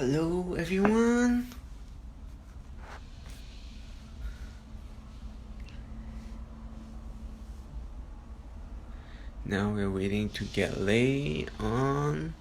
Hello, everyone. Now we're waiting to get Leigh on.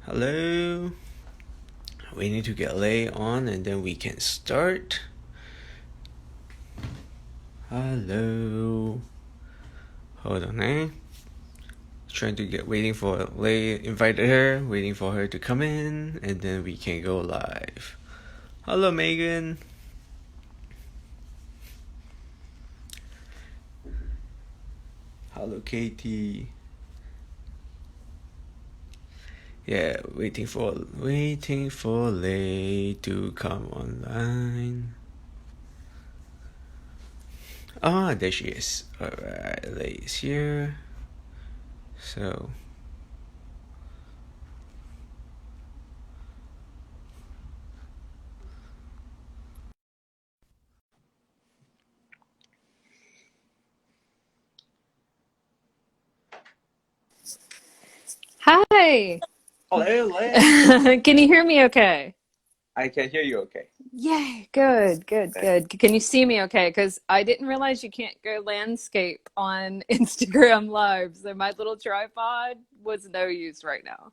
Hello. Waiting to get Leigh on and then we can start. Hello. Hold on, waiting for Leigh, invited her, waiting for her to come in, and then we can go live. Hello, Megan. Hello, Katie. Yeah, waiting for Leigh to come online. Ah, there she is. Alright, Leigh is here. So Hi. hello, Leigh. Can you hear me okay? I can hear you okay. Yay, good, good, good. Can you see me okay? Because I didn't realize you can't go landscape on Instagram Live, so my little tripod was no use right now.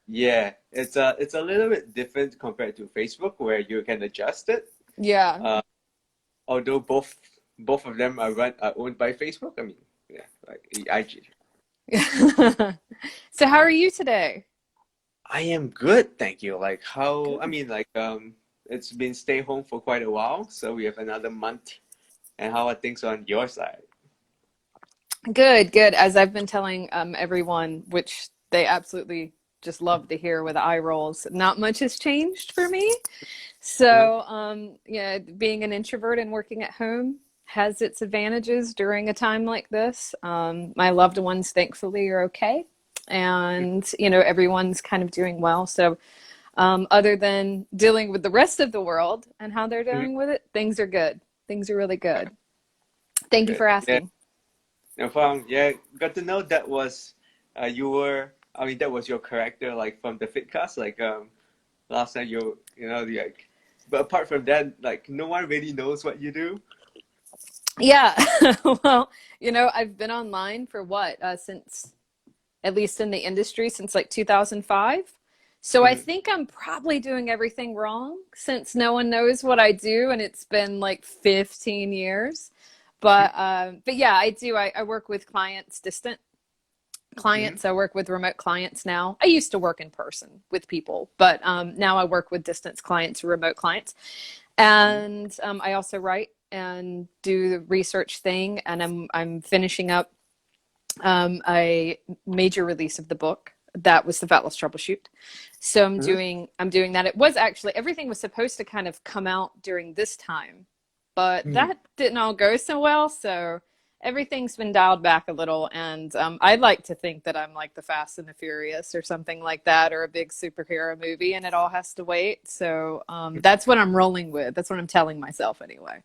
Yeah, it's a little bit different compared to Facebook where you can adjust it. Yeah. Uh, Although both of them are owned by Facebook. I mean, yeah, like IG. So how are you today? I am good, thank you. It's been stay home for quite a while, so we have another month. And how are things on your side? Good, good. As I've been telling everyone, which they absolutely just love to hear with eye rolls, not much has changed for me. Mhm. So, yeah, being an introvert and working at home has its advantages during a time like this. My loved ones, thankfully, are okay. And, everyone's kind of doing well. So, other than dealing with the rest of the world and how they're Mhm. dealing with it, things are good. Things are really good. Thank you Good. for Yeah, asking. no problem. Yeah, got to know that was that was your character like from the Fitcast. Last time but apart from that, like no one really knows what you do. Yeah. Well, I've been online for what, since at least in the industry since like 2005. So I Mhm. think I'm probably doing everything wrong since no one knows what I do and it's been like 15 years. But yeah, I do. I work with clients, distant Mhm. clients. I work with remote clients now. I used to work in person with people, but now I work with distance clients, remote clients. Mhm. And I also write and do the research thing. And I'm finishing up a major release of the book that was the fat loss troubleshoot. So Mhm. I'm doing that. It was actually everything was supposed to kind of come out during this time, but Mhm. that didn't all go so well. So everything's been dialed back a little, and I like to think that I'm like the Fast and the Furious or something like that, or a big superhero movie, and it all has to wait. So that's what I'm rolling with. That's what I'm telling myself anyway.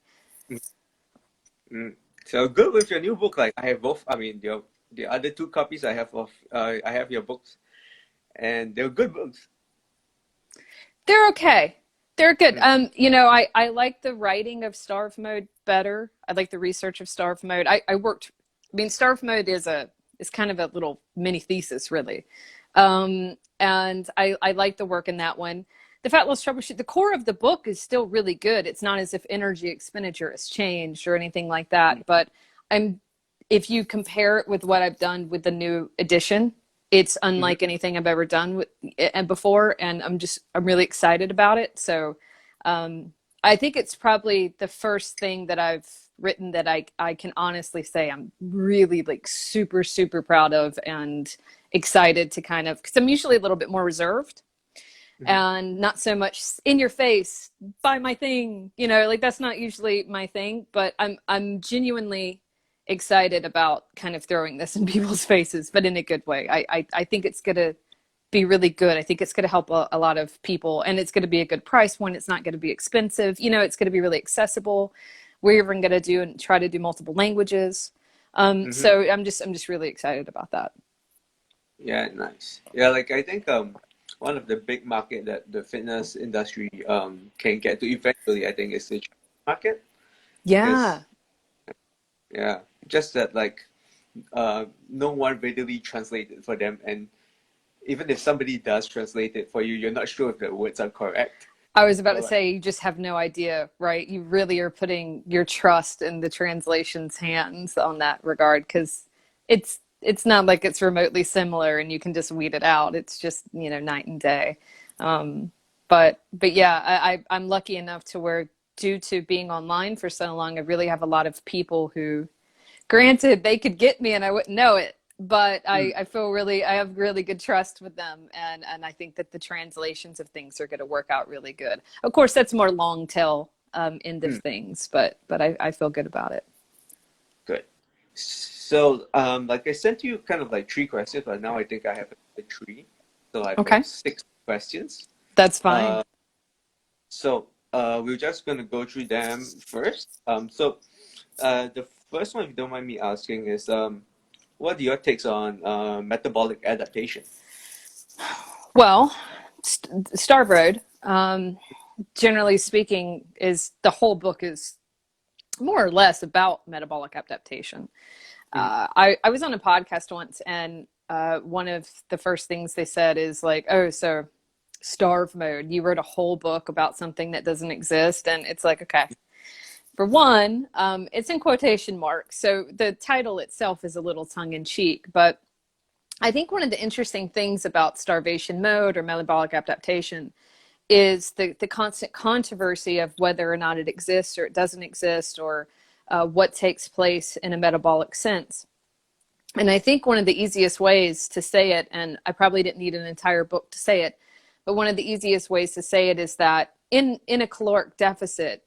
Mhm. So good with your new book. Like I have both. I mean, the other two copies I have your books, and they're good books. They're okay. They're good. Mm. I like the writing of Starve Mode better. I like the research of Starve Mode. Starve Mode is kind of a little mini thesis, really. And I like the work in that one. The Fat Loss Troubleshoot, the core of the book is still really good. It's not as if energy expenditure has changed or anything like that. But I'm if you compare it with what I've done with the new edition, it's Mhm. unlike anything I've ever done and before, and I'm really excited about it. So I think it's probably the first thing that I've written that I can honestly say I'm really like super super proud of and excited to kind of because I'm usually a little bit more reserved Mhm. and not so much in your face buy my thing, like that's not usually my thing, but I'm genuinely excited about kind of throwing this in people's faces, but in a good way. I think it's gonna be really good. I think it's going to help a lot of people, and it's going to be a good price point. It's not going to be expensive. You know, it's going to be really accessible. We're even going to do and try to do multiple languages. Mm-hmm. So I'm just really excited about that. Yeah, nice. Yeah, like I think one of the big market that the fitness industry can get to eventually, I think, is the China market. Because Yeah. yeah, just that like no one readily translate it for them, and even if somebody does translate it for you, you're not sure if the words are correct. I was about So to like, say, you just have no idea, right? You really are putting your trust in the translation's hands on that regard because it's not like it's remotely similar and you can just weed it out. It's just, you know, night and day. Um, but yeah, I'm lucky enough to where due to being online for so long, I really have a lot of people who, granted, they could get me and I wouldn't know it, but mm, I feel really, I have really good trust with them. And I think that the translations of things are going to work out really good. Of course, that's more long tail end of mm, things, but I feel good about it. good. So like I sent you kind of like three questions, but now I think I have three. So I've Okay, six questions. that's fine. Uh, so we're just gonna go through them first. So the first one, if you don't mind me asking, is what are your takes on metabolic adaptation? Well, Starve Road, generally speaking, is the whole book is more or less about metabolic adaptation. Mhm. I was on a podcast once, and one of the first things they said is like, "Oh, so starve mode. You wrote a whole book about something that doesn't exist," and it's like, okay. For one, it's in quotation marks, so the title itself is a little tongue in cheek. But I think one of the interesting things about starvation mode or metabolic adaptation is the constant controversy of whether or not it exists or it doesn't exist, or what takes place in a metabolic sense. And I think one of the easiest ways to say it, and I probably didn't need an entire book to say it, but one of the easiest ways to say it is that in a caloric deficit,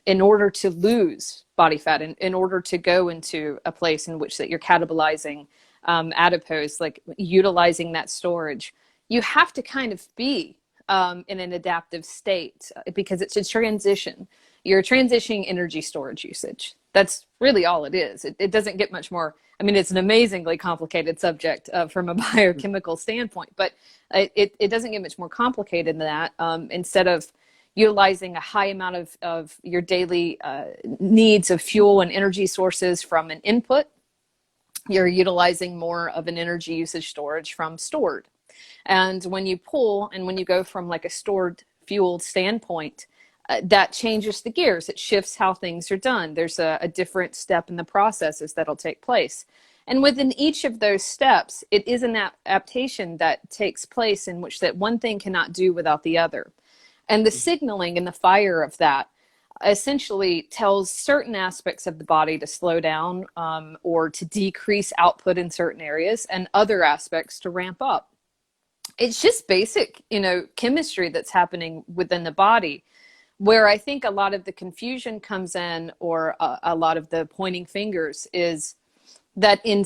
in order to lose body fat, in order to go into a place in which that you're catabolizing adipose, like utilizing that storage, you have to kind of be in an adaptive state because it's a transition. You're transitioning energy storage usage. That's really all it is. It doesn't get much more. I mean, it's an amazingly complicated subject from a biochemical standpoint, but it doesn't get much more complicated than that. Instead of utilizing a high amount of your daily needs of fuel and energy sources from an input, you're utilizing more of an energy usage storage from stored. And when you pull and when you go from like a stored fueled standpoint, that changes the gears. It shifts how things are done. There's a different step in the processes that'll take place. And within each of those steps, it is an adaptation that takes place in which that one thing cannot do without the other. And the signaling and the fire of that essentially tells certain aspects of the body to slow down or to decrease output in certain areas and other aspects to ramp up. It's just basic, you know, chemistry that's happening within the body, where I think a lot of the confusion comes in, or a lot of the pointing fingers, is that in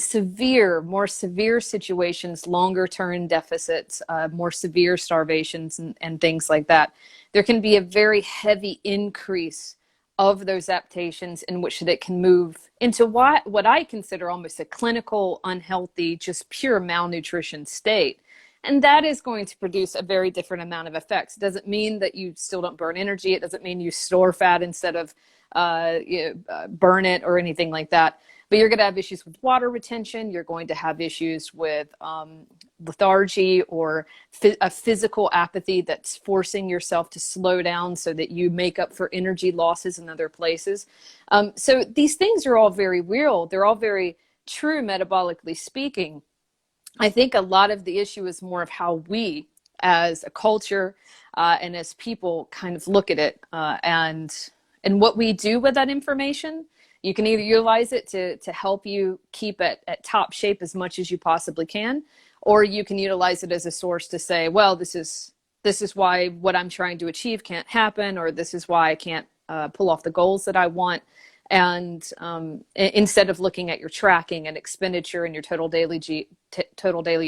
more severe situations, longer term deficits, more severe starvations, and things like that, there can be a very heavy increase of those adaptations in which they can move into what I consider almost a clinical, unhealthy, just pure malnutrition state. And that is going to produce a very different amount of effects. It doesn't mean that you still don't burn energy. It doesn't mean you store fat instead of burn it or anything like that. But you're going to have issues with water retention. You're going to have issues with lethargy or a physical apathy that's forcing yourself to slow down so that you make up for energy losses in other places. So these things are all very real. They're all very true, metabolically speaking. I think a lot of the issue is more of how we, as a culture and as people, kind of look at it and what we do with that information. You can either utilize it to help you keep it at top shape as much as you possibly can, or you can utilize it as a source to say, well, this is why what I'm trying to achieve can't happen, or this is why I can't pull off the goals that I want. And instead of looking at your tracking and expenditure and your total daily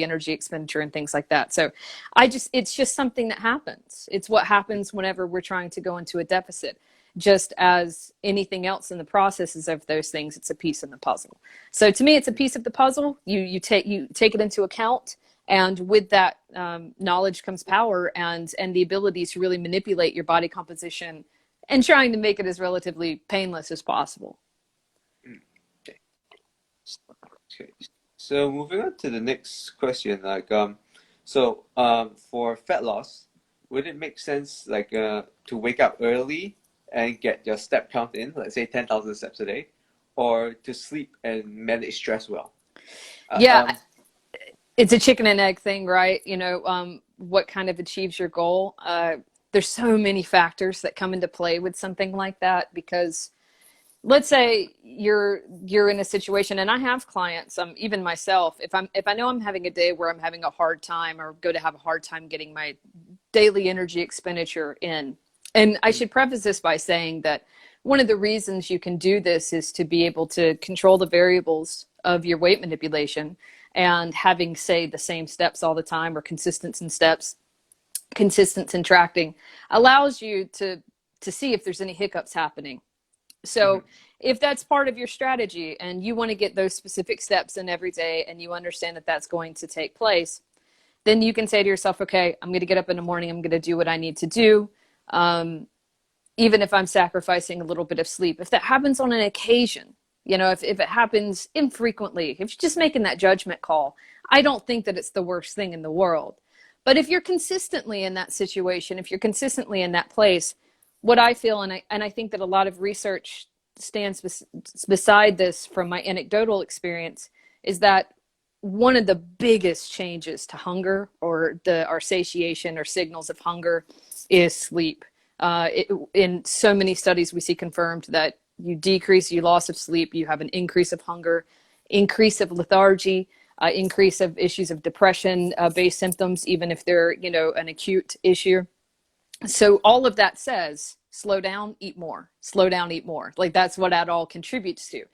energy expenditure and things like that. So it's just something that happens. It's what happens whenever we're trying to go into a deficit. Just as anything else in the processes of those things, it's a piece in the puzzle. So to me, it's a piece of the puzzle. You take it into account, and with that knowledge comes power and the ability to really manipulate your body composition and trying to make it as relatively painless as possible. Okay. Okay. So moving on to the next question, for fat loss, would it make sense to wake up early and get your step count in, let's say 10,000 steps a day, or to sleep and manage stress well? Yeah, it's a chicken and egg thing, right? What kind of achieves your goal? There's so many factors that come into play with something like that, because let's say you're in a situation, and I have clients, even myself, if I know I'm having a day where I'm having a hard time or go to have a hard time getting my daily energy expenditure in. And I should preface this by saying that one of the reasons you can do this is to be able to control the variables of your weight manipulation, and having, say, the same steps all the time, or consistent in steps, consistent in tracking, allows you to see if there's any hiccups happening. So if that's part of your strategy and you want to get those specific steps in every day, and you understand that that's going to take place, then you can say to yourself, okay, I'm going to get up in the morning, I'm going to do what I need to do, even if I'm sacrificing a little bit of sleep. If that happens on an occasion, if it happens infrequently, if you're just making that judgment call, I don't think that it's the worst thing in the world. But if you're consistently in that situation, if you're consistently in that place, what I feel, and I think that a lot of research stands beside this from my anecdotal experience, is that one of the biggest changes to hunger, or our satiation or signals of hunger, is sleep. In so many studies, we see confirmed that you decrease your loss of sleep, you have an increase of hunger, increase of lethargy, increase of issues of depression based symptoms, even if they're an acute issue. So all of that says, slow down, eat more. Slow down, eat more. Like, that's what that all contributes to.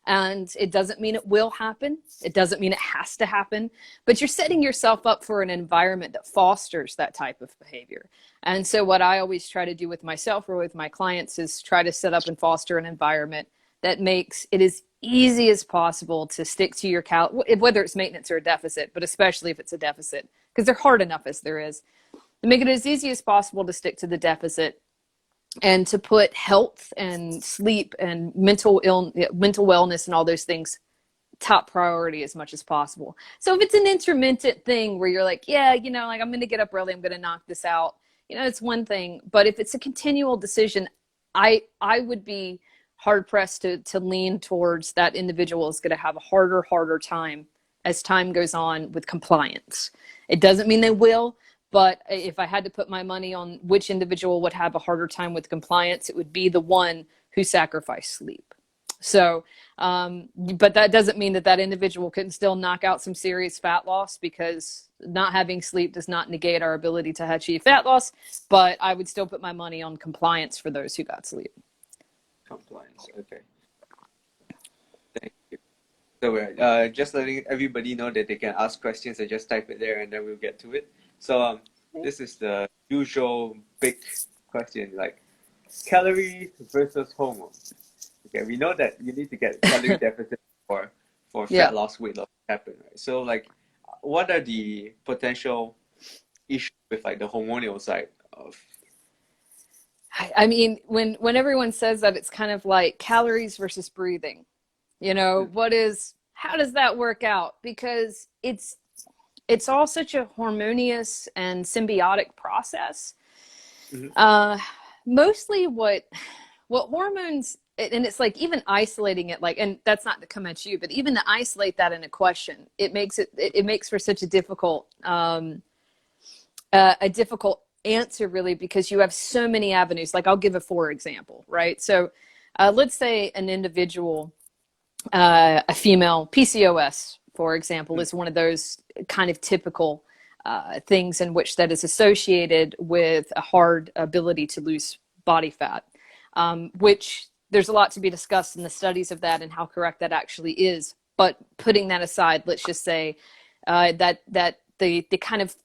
And it doesn't mean it will happen. It doesn't mean it has to happen. But you're setting yourself up for an environment that fosters that type of behavior. And so what I always try to do with myself or with my clients is try to set up and foster an environment that makes it as easy as possible to stick to your whether it's maintenance or a deficit, but especially if it's a deficit, because they're hard enough as there is. To make it as easy as possible to stick to the deficit, and to put health and sleep and mental wellness and all those things top priority as much as possible. So if it's an intermittent thing where you're like, yeah, like, I'm going to get up early, I'm going to knock this out, it's one thing. But if it's a continual decision, I would be hard pressed to lean towards that individual is going to have a harder time as time goes on with compliance. It doesn't mean they will. But if I had to put my money on which individual would have a harder time with compliance, it would be the one who sacrificed sleep. So, but that doesn't mean that individual couldn't still knock out some serious fat loss, because not having sleep does not negate our ability to achieve fat loss. But I would still put my money on compliance for those who got sleep. Compliance, okay. Thank you. So we're just letting everybody know that they can ask questions and just type it there, and then we'll get to it. So this is the usual big question, like calories versus hormones. Okay, we know that you need to get calorie deficit for fat loss, weight loss to happen, right? So what are the potential issues with the hormonal side of? I mean, when everyone says that, it's kind of like calories versus breathing. How does that work out? Because it's all such a harmonious and symbiotic process. Mostly what hormones, and it's like, even isolating it, and that's not to come at you, but even to isolate that in a question, it makes for such a difficult answer, really, because you have so many avenues. Like, I'll give a for example, right? So let's say an individual, a female, PCOS, for example, is one of those kind of typical things in which that is associated with a hard ability to lose body fat, which there's a lot to be discussed in the studies of that and how correct that actually is. But putting that aside, let's just say that the kind of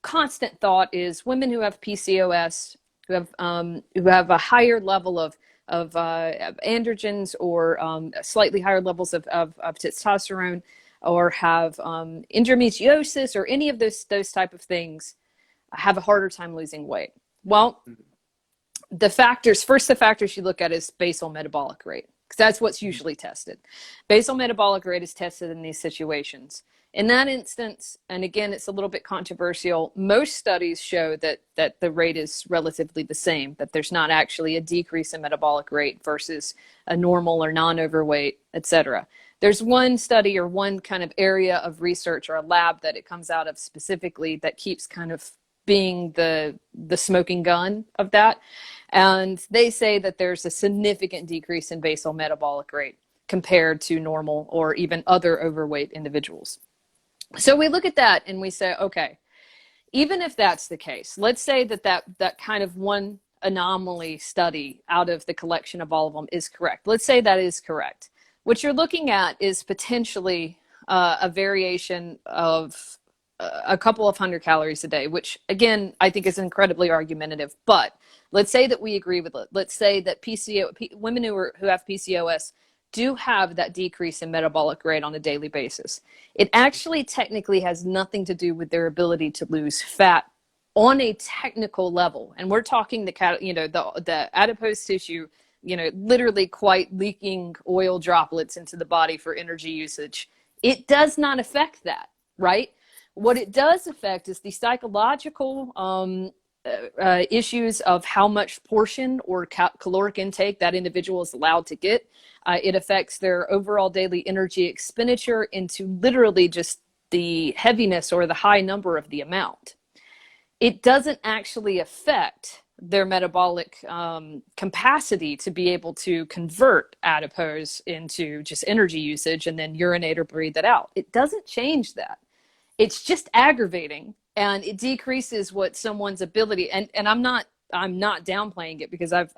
constant thought is women who have PCOS, who have a higher level of androgens, or slightly higher levels of testosterone, or have endometriosis, or any of those type of things, have a harder time losing weight. Well, the factors you look at is basal metabolic rate, because that's what's usually tested. Basal metabolic rate is tested in these situations. In that instance, and again, it's a little bit controversial, most studies show that the rate is relatively the same, that there's not actually a decrease in metabolic rate versus a normal or non-overweight, etc. There's one study or one kind of area of research or a lab that it comes out of specifically that keeps kind of being the smoking gun of that. And they say that there's a significant decrease in basal metabolic rate compared to normal or even other overweight individuals. So we look at that and we say, okay, even if that's the case, let's say that kind of one anomaly study out of the collection of all of them is correct. Let's say that is correct. What you're looking at is potentially a variation of a couple of hundred calories a day, which again, I think is incredibly argumentative. But let's say that we agree with it. Let's say that women who have PCOS do have that decrease in metabolic rate on a daily basis. It actually technically has nothing to do with their ability to lose fat on a technical level. And we're talking the adipose tissue, literally quite leaking oil droplets into the body for energy usage. It does not affect that, right? What it does affect is the psychological issues of how much portion or caloric intake that individual is allowed to get. It affects their overall daily energy expenditure into literally just the heaviness or the high number of the amount. It doesn't actually affect their metabolic capacity to be able to convert adipose into just energy usage and then urinate or breathe it out. It doesn't change that. It's just aggravating, and it decreases what someone's ability. And I'm not downplaying it, because I've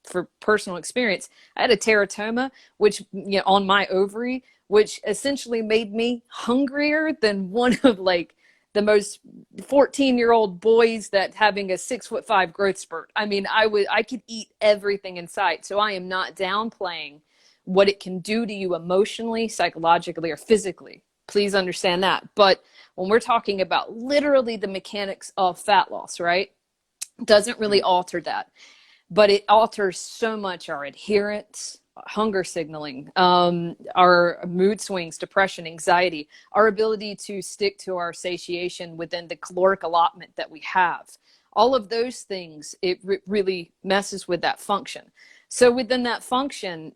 for personal experience, I had a teratoma, which on my ovary, which essentially made me hungrier than one of like the most 14-year-old boys that having a 6'5" growth spurt. I mean, I could eat everything in sight. So I am not downplaying what it can do to you emotionally, psychologically, or physically. Please understand that. But when we're talking about literally the mechanics of fat loss, right? Doesn't really alter that, but it alters so much our adherence, hunger signaling, our mood swings, depression, anxiety, our ability to stick to our satiation within the caloric allotment that we have. All of those things, it really messes with that function. So within that function,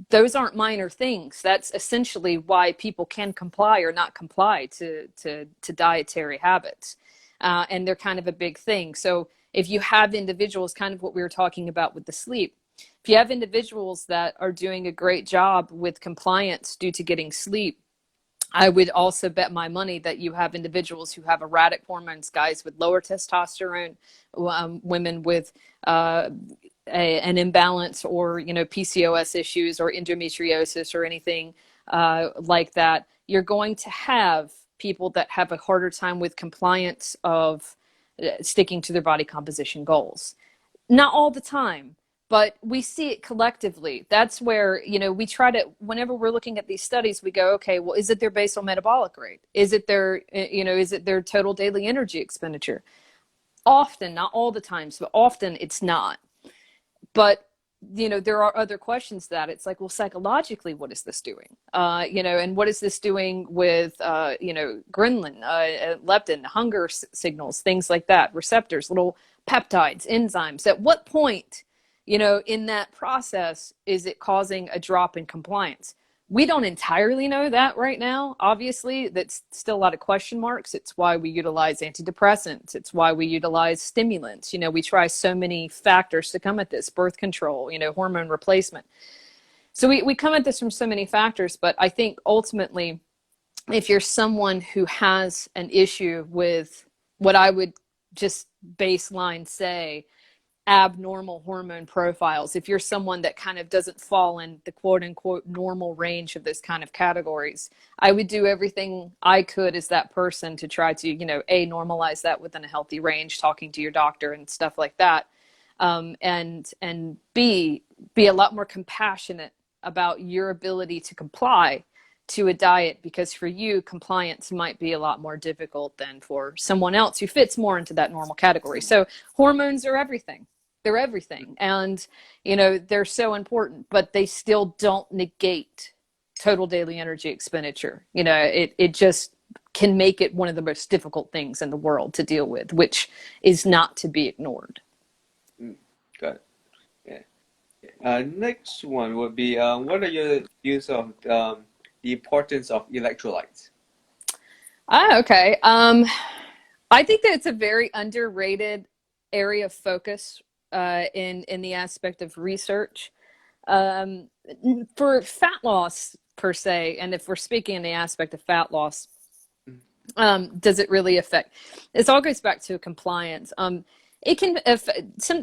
those aren't minor things. That's essentially why people can comply or not comply to dietary habits. And they're kind of a big thing. So if you have individuals, kind of what we were talking about with the sleep, if you have individuals that are doing a great job with compliance due to getting sleep, I would also bet my money that you have individuals who have erratic hormones, guys with lower testosterone, women with an imbalance, or PCOS issues or endometriosis or anything like that. You're going to have people that have a harder time with compliance of sticking to their body composition goals. Not all the time, but we see it collectively. That's where, we try to, whenever we're looking at these studies, we go, okay, well, is it their basal metabolic rate? Is it their total daily energy expenditure? Often, not all the times, but often it's not. But there are other questions that it's like, well, psychologically, what is this doing? And what is this doing with, ghrelin, leptin, hunger signals, things like that, receptors, little peptides, enzymes. At what point, in that process, is it causing a drop in compliance? We don't entirely know that right now. Obviously, that's still a lot of question marks. It's why we utilize antidepressants. It's why we utilize stimulants. We try so many factors to come at this: birth control, hormone replacement. So we come at this from so many factors, but I think ultimately, if you're someone who has an issue with what I would just baseline say abnormal hormone profiles, if you're someone that kind of doesn't fall in the quote unquote normal range of those kind of categories, I would do everything I could as that person to try to, A, normalize that within a healthy range, talking to your doctor and stuff like that. And B, be a lot more compassionate about your ability to comply to a diet, because for you, compliance might be a lot more difficult than for someone else who fits more into that normal category. So hormones are everything. They're everything. And, they're so important, but they still don't negate total daily energy expenditure. It just can make it one of the most difficult things in the world to deal with, which is not to be ignored. Got it. Yeah. Next one would be, what are your views of the importance of electrolytes? Okay. I think that it's a very underrated area of focus in the aspect of research. For fat loss per se, and if we're speaking in the aspect of fat loss, does it really affect? This all goes back to compliance. It can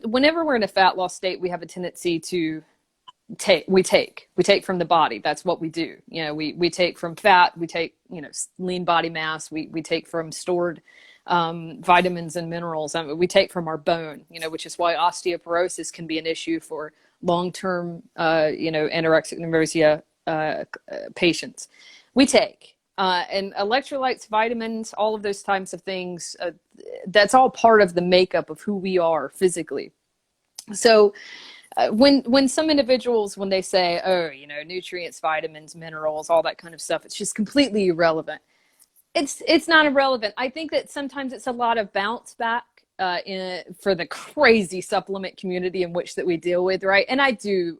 whenever we're in a fat loss state, we have a tendency to take from the body. That's what we do. We take from fat, we take, lean body mass, we take from stored vitamins and minerals. We take from our bone, which is why osteoporosis can be an issue for long-term, anorexic nervosia patients. We take and electrolytes, vitamins, all of those types of things. That's all part of the makeup of who we are physically. So when some individuals, when they say, oh, nutrients, vitamins, minerals, all that kind of stuff, it's just completely irrelevant. It's not irrelevant. I think that sometimes it's a lot of bounce back for the crazy supplement community in which that we deal with, right? And I do,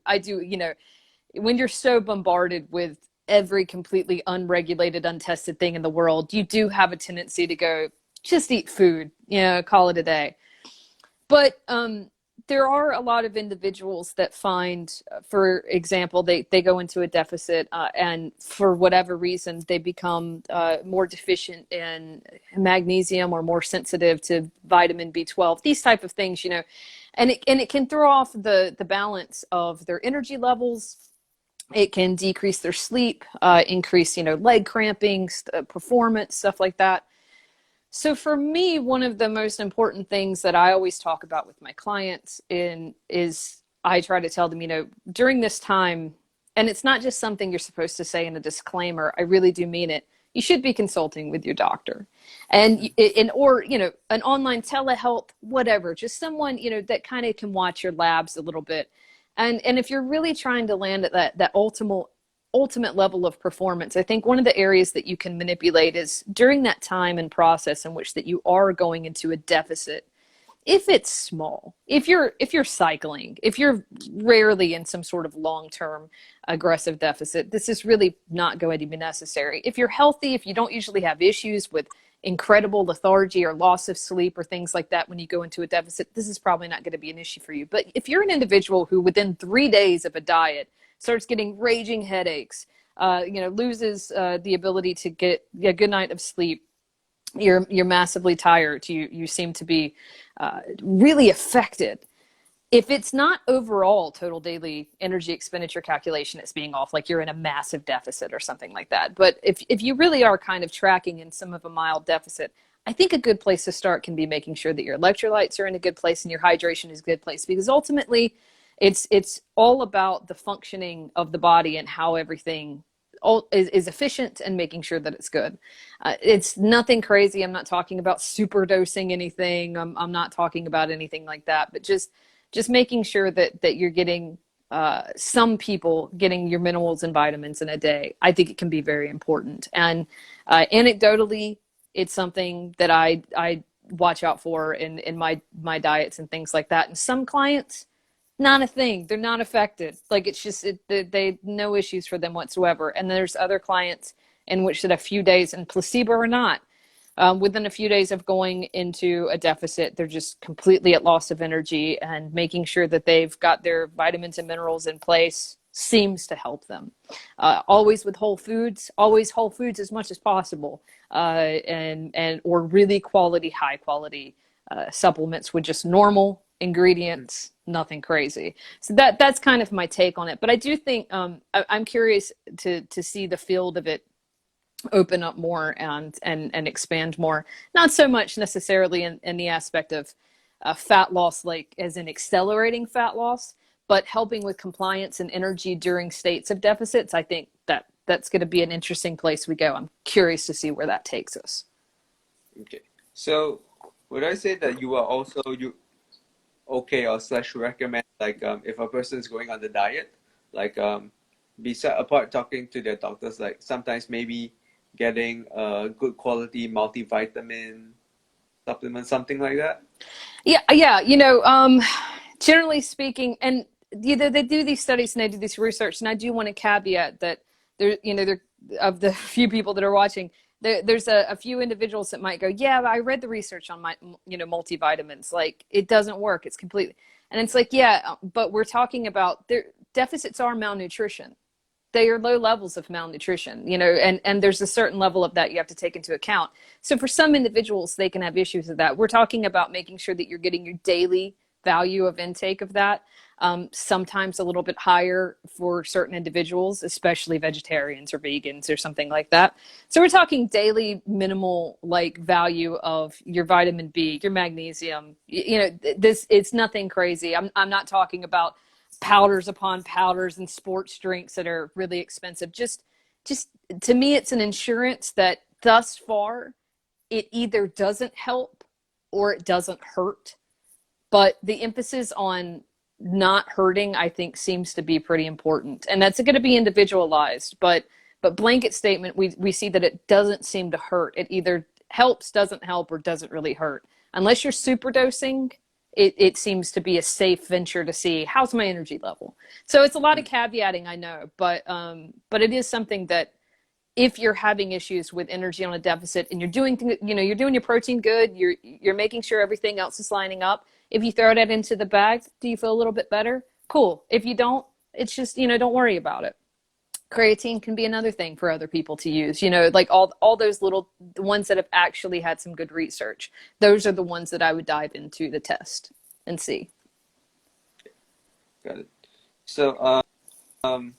when you're so bombarded with every completely unregulated, untested thing in the world, you do have a tendency to go, just eat food, call it a day. But there are a lot of individuals that find, for example, they go into a deficit and for whatever reason, they become more deficient in magnesium or more sensitive to vitamin B12, these type of things, and it can throw off the balance of their energy levels. It can decrease their sleep, increase, leg cramping, performance, stuff like that. So for me, one of the most important things that I always talk about with my clients is I try to tell them, during this time, and it's not just something you're supposed to say in a disclaimer, I really do mean it. You should be consulting with your doctor or an online telehealth, whatever, just someone, that kind of can watch your labs a little bit. And if you're really trying to land at that ultimate level of performance, I think one of the areas that you can manipulate is during that time and process in which that you are going into a deficit. If it's small, if you're cycling, if you're rarely in some sort of long-term aggressive deficit, this is really not going to be necessary. If you're healthy, if you don't usually have issues with incredible lethargy or loss of sleep or things like that when you go into a deficit, this is probably not going to be an issue for you. But if you're an individual who within 3 days of a diet starts getting raging headaches, loses the ability to get a good night of sleep, you're massively tired, you seem to be really affected. If it's not overall total daily energy expenditure calculation that's being off, like you're in a massive deficit or something like that, but if you really are kind of tracking in some of a mild deficit, I think a good place to start can be making sure that your electrolytes are in a good place and your hydration is a good place, because ultimately it's all about the functioning of the body and how everything is efficient and making sure that it's good. It's nothing crazy. I'm not talking about super dosing anything. I'm not talking about anything like that, but just making sure that you're getting some people getting your minerals and vitamins in a day. I think it can be very important. And anecdotally, it's something that I watch out for in my diets and things like that. And some clients, not a thing. They're not affected. Like it's just, they no issues for them whatsoever. And there's other clients in which that a few days, and placebo or not, within a few days of going into a deficit, they're just completely at loss of energy, and making sure that they've got their vitamins and minerals in place seems to help them. Always with always whole foods as much as possible, or really quality, high quality supplements with just normal ingredients, nothing crazy. So that's kind of my take on it. But I do think I'm curious to see the field of it open up more and expand more. Not so much necessarily in the aspect of fat loss, like as in accelerating fat loss, but helping with compliance and energy during states of deficits. I think that's going to be an interesting place we go. I'm curious to see where that takes us. Okay. So would I say that you are also you okay or slash recommend like if a person is going on the diet, like beside apart talking to their doctors, like sometimes maybe getting a good quality multivitamin supplement, something like that? Yeah. Generally speaking, and they do these studies and they do this research, and I do want to caveat that there of the few people that are watching, there's a few individuals that might go, yeah, I read the research on my multivitamins, like it doesn't work, it's completely, and it's like, yeah, but we're talking about their deficits are malnutrition. They are low levels of malnutrition, and there's a certain level of that you have to take into account. So for some individuals, they can have issues with that. We're talking about making sure that you're getting your daily value of intake of that. Sometimes a little bit higher for certain individuals, especially vegetarians or vegans or something like that. So we're talking daily minimal like value of your vitamin B, your magnesium. It's nothing crazy. I'm not talking about powders upon powders and sports drinks that are really expensive. Just to me, it's an insurance that thus far it either doesn't help or it doesn't hurt. But the emphasis on not hurting, I think, seems to be pretty important. And that's going to be individualized. But blanket statement, we see that it doesn't seem to hurt. It either helps, doesn't help, or doesn't really hurt. Unless you're super dosing, it seems to be a safe venture to see how's my energy level. So it's a lot of caveating, I know, but it is something that if you're having issues with energy on a deficit and you're doing your protein good, you're making sure everything else is lining up. If you throw that into the bag, do you feel a little bit better? Cool. If you don't, it's just, don't worry about it. Creatine can be another thing for other people to use, like all those little ones that have actually had some good research. Those are the ones that I would dive into the test and see. Got it. So trying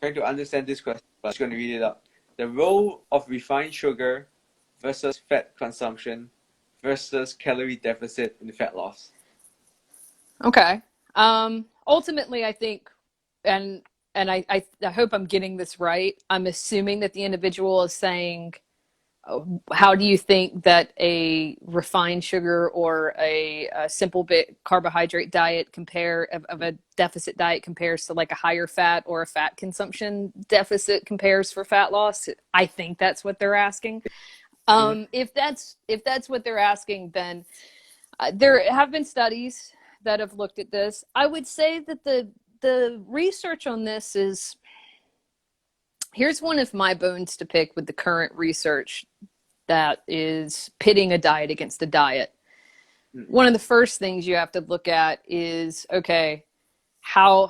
to understand this question, but I'm just going to read it out. The role of refined sugar versus fat consumption versus calorie deficit in fat loss. Okay. Ultimately, I think, and I hope I'm getting this right. I'm assuming that the individual is saying, how do you think that a refined sugar or a simple bit carbohydrate diet of a deficit diet compares to like a higher fat or a fat consumption deficit compares for fat loss? I think that's what they're asking. If that's what they're asking, then there have been studies that have looked at this. I would say that the research on this is, here's one of my bones to pick with the current research that is pitting a diet against a diet. One of the first things you have to look at is, okay, how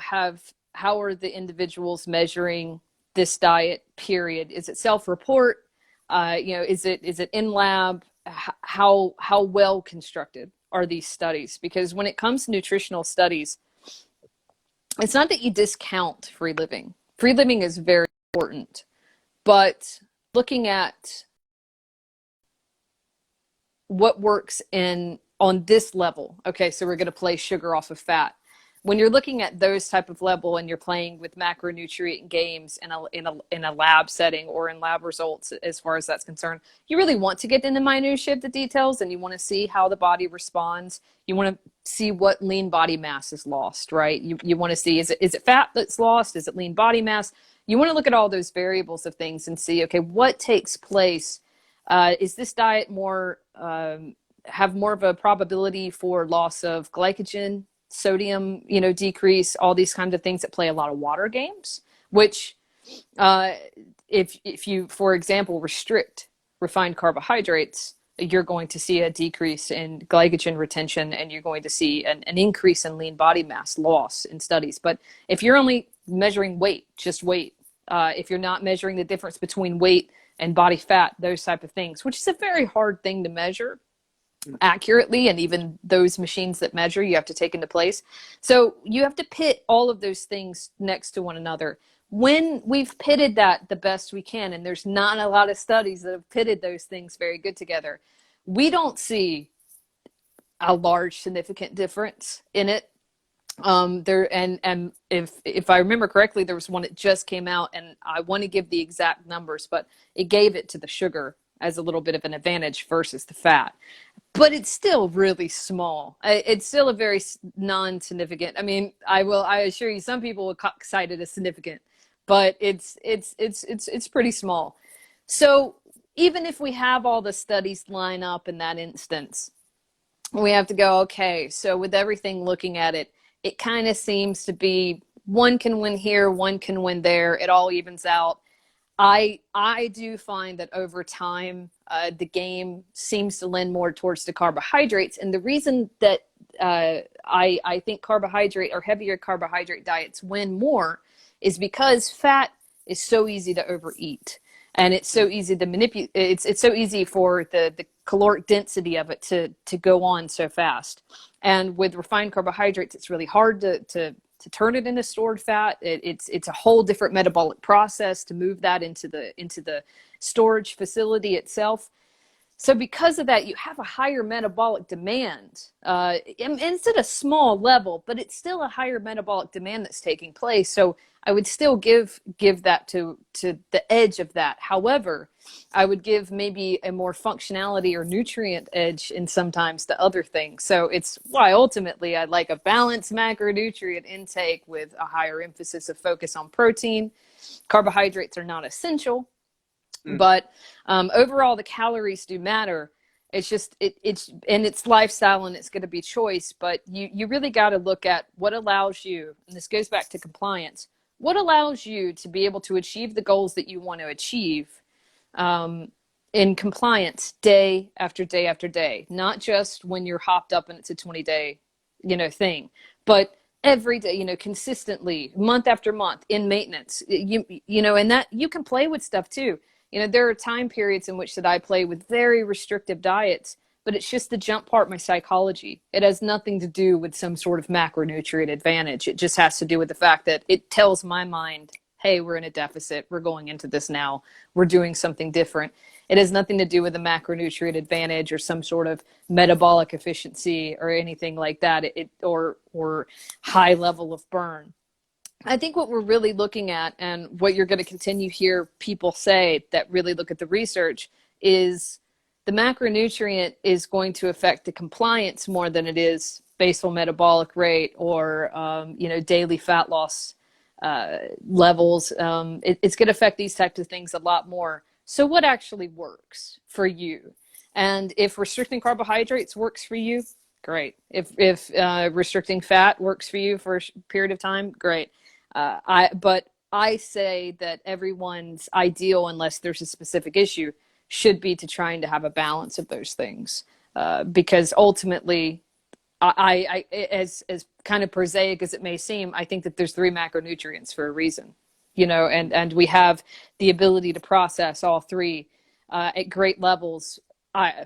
are the individuals measuring this diet, period? Is it self-report? Is it in lab? How well constructed are these studies? Because when it comes to nutritional studies, it's not that you discount free living. Free living is very important, but looking at what works on this level. Okay, so we're going to play sugar off of fat. When you're looking at those type of level and you're playing with macronutrient games in a lab setting or in lab results, as far as that's concerned, you really want to get into minutiae of the details, and you want to see how the body responds. You want to see what lean body mass is lost, right? You want to see, is it fat that's lost? Is it lean body mass? You want to look at all those variables of things and see, okay, what takes place? Is this diet have more of a probability for loss of glycogen, sodium, decrease, all these kinds of things that play a lot of water games, which if you, for example, restrict refined carbohydrates, you're going to see a decrease in glycogen retention, and you're going to see an increase in lean body mass loss in studies. But if you're only measuring weight, just weight, if you're not measuring the difference between weight and body fat, those type of things, which is a very hard thing to measure, accurately, and even those machines that measure you have to take into place. So you have to pit all of those things next to one another. When we've pitted that the best we can, and there's not a lot of studies that have pitted those things very good together, we don't see a large significant difference in it. There and if I remember correctly, there was one that just came out, and I want to give the exact numbers, but it gave it to the sugar as a little bit of an advantage versus the fat. But it's still really small. It's still a very non-significant. I mean, I assure you, some people will cite it as significant, but it's pretty small. So even if we have all the studies line up in that instance, we have to go, okay, so with everything looking at it, it kind of seems to be one can win here, one can win there. It all evens out. I do find that over time, the game seems to lend more towards the carbohydrates, and the reason that I think carbohydrate or heavier carbohydrate diets win more is because fat is so easy to overeat, and it's so easy to manipulate. It's so easy for the caloric density of it to go on so fast, and with refined carbohydrates, it's really hard to turn it into stored fat. It's a whole different metabolic process to move that into the storage facility itself. So because of that, you have a higher metabolic demand. And it's at a small level, but it's still a higher metabolic demand that's taking place. So I would still give that to the edge of that. However, I would give maybe a more functionality or nutrient edge in sometimes to other things. So it's why ultimately I'd like a balanced macronutrient intake with a higher emphasis of focus on protein. Carbohydrates are not essential, but overall the calories do matter. It's just it's lifestyle, and it's going to be choice, but you really got to look at what allows you, and this goes back to compliance, what allows you to be able to achieve the goals that you want to achieve in compliance day after day after day, not just when you're hopped up and it's a 20-day thing, but every day, consistently, month after month, in maintenance, and that you can play with stuff too. There are time periods in which that I play with very restrictive diets, but it's just the jump part, my psychology. It has nothing to do with some sort of macronutrient advantage. It just has to do with the fact that it tells my mind, hey, we're in a deficit. We're going into this now. We're doing something different. It has nothing to do with a macronutrient advantage or some sort of metabolic efficiency or anything like that, or high level of burn. I think what we're really looking at, and what you're going to continue to hear people say that really look at the research, is the macronutrient is going to affect the compliance more than it is basal metabolic rate or daily fat loss levels. It's going to affect these types of things a lot more. So what actually works for you? And if restricting carbohydrates works for you, great. If restricting fat works for you for a period of time, great. But I say that everyone's ideal, unless there's a specific issue, should be to trying to have a balance of those things, because ultimately, I as kind of prosaic as it may seem, I think that there's 3 macronutrients for a reason, and we have the ability to process all 3 at great levels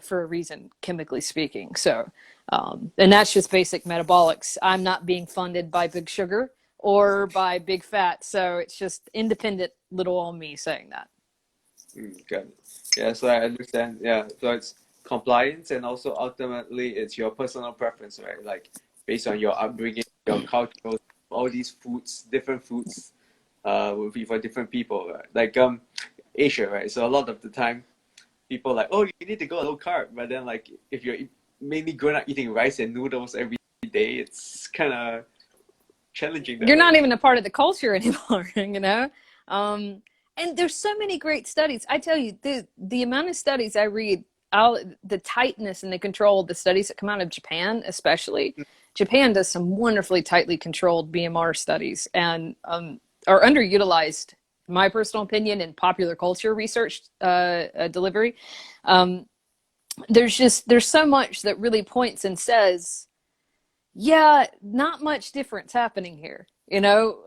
for a reason, chemically speaking. So, and that's just basic metabolics. I'm not being funded by Big Sugar or by Big Fat, so it's just independent little old me saying that. Got it. Yeah, so I understand. Yeah, so it's compliance, and also ultimately it's your personal preference, right? Like based on your upbringing, your culture, all these foods, different foods, will be for different people, right? Like Asia, right? So a lot of the time, people like, oh, you need to go low carb, but then like if you're mainly growing up eating rice and noodles every day, it's kind of challenging that You're way. not even a part of the culture anymore, And there's so many great studies. I tell you, the amount of studies I read, the tightness and the control, the studies that come out of Japan, especially. Japan does some wonderfully tightly controlled BMR studies, and are underutilized, in my personal opinion, in popular culture research delivery. There's so much that really points and says, yeah, not much difference happening here.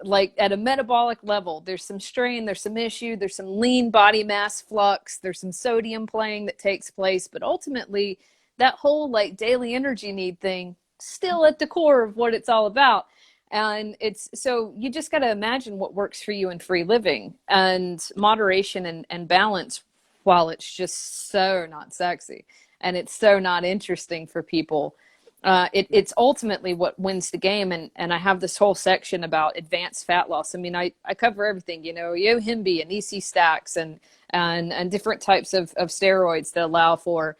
Like at a metabolic level, there's some strain, there's some issue, there's some lean body mass flux, there's some sodium playing that takes place, but ultimately that whole like daily energy need thing still at the core of what it's all about. And it's so you just got to imagine what works for you in free living and moderation and balance, while it's just so not sexy and it's so not interesting for people. It's ultimately what wins the game. And I have this whole section about advanced fat loss. I mean, I cover everything, Yohimbe and EC stacks and different types of steroids that allow for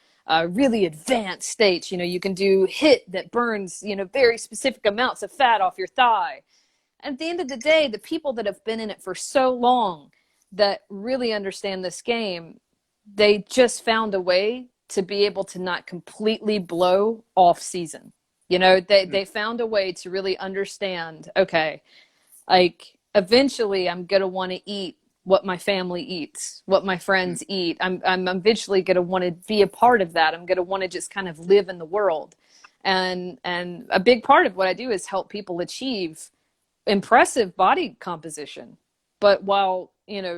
really advanced states. You can do HIIT that burns, very specific amounts of fat off your thigh. At the end of the day, the people that have been in it for so long that really understand this game, they just found a way to be able to not completely blow off season. They found a way to really understand, okay, like eventually I'm going to want to eat what my family eats, what my friends eat. I'm eventually going to want to be a part of that. I'm going to want to just kind of live in the world. And a big part of what I do is help people achieve impressive body composition, but while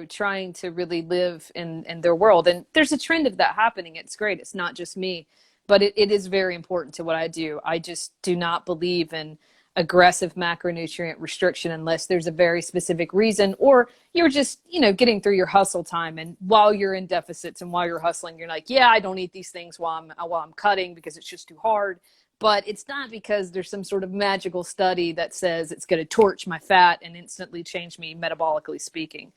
trying to really live in their world. And there's a trend of that happening. It's great. It's not just me, but it is very important to what I do. I just do not believe in aggressive macronutrient restriction unless there's a very specific reason, or you're just getting through your hustle time, and while you're in deficits and while you're hustling, you're like, yeah, I don't eat these things while I'm cutting because it's just too hard. But it's not because there's some sort of magical study that says it's going to torch my fat and instantly change me metabolically speaking.